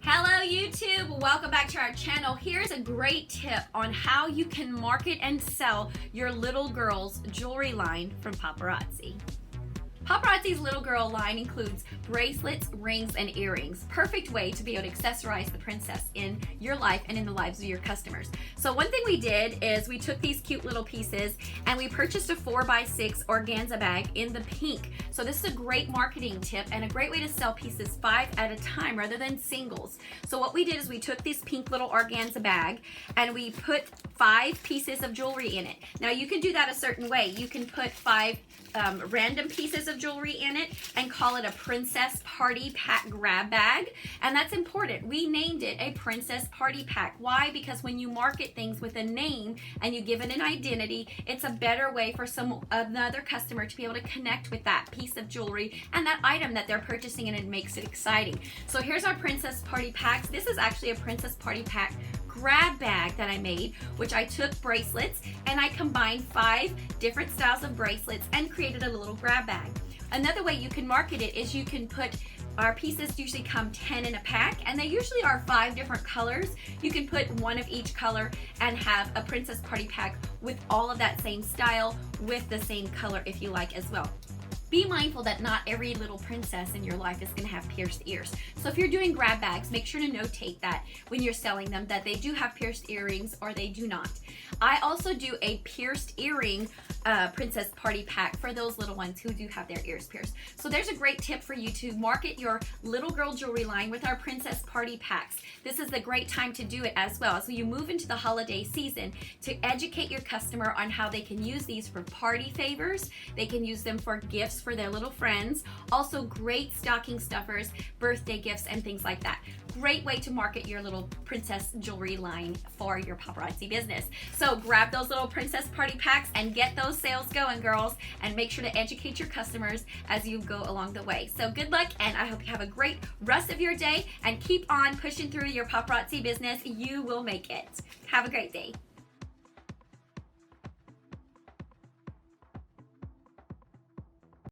Hello YouTube, welcome back to our channel. Here's a great tip on how you can market and sell your little girl's jewelry line from Paparazzi. Paparazzi's little girl line includes bracelets, rings, and earrings. Perfect way to be able to accessorize the princess in your life and in the lives of your customers. So one thing we did is we took these cute little pieces and we purchased a 4x6 organza bag in the pink. So this is a great marketing tip and a great way to sell pieces 5 at a time rather than singles. So what we did is we took this pink little organza bag and we put 5 pieces of jewelry in it. Now you can do that a certain way. You can put 5 random pieces of jewelry in it and call it a princess party pack grab bag, and that's important. We named it a princess party pack. Why? Because when you market things with a name and you give it an identity, it's a better way for another customer to be able to connect with that piece of jewelry and that item that they're purchasing, and it makes it exciting. So here's our princess party packs. This is actually a princess party pack grab bag that I made, which I took bracelets and I combined 5 different styles of bracelets and created a little grab bag. Another way you can market it is you can put, our pieces usually come 10 in a pack and they usually are 5 different colors. You can put 1 of each color and have a princess party pack with all of that same style with the same color if you like as well. Be mindful that not every little princess in your life is going to have pierced ears. So if you're doing grab bags, make sure to notate that when you're selling them, that they do have pierced earrings or they do not. I also do a pierced earring princess party pack for those little ones who do have their ears pierced. So there's a great tip for you to market your little girl jewelry line with our princess party packs. This is the great time to do it as well. So you move into the holiday season to educate your customer on how they can use these for party favors. They can use them for gifts for their little friends. Also great stocking stuffers, birthday gifts, and things like that. Great way to market your little princess jewelry line for your paparazzi business. So grab those little princess party packs and get those sales going, girls, and make sure to educate your customers as you go along the way. So good luck, and I hope you have a great rest of your day and keep on pushing through your paparazzi business. You will make it. Have a great day.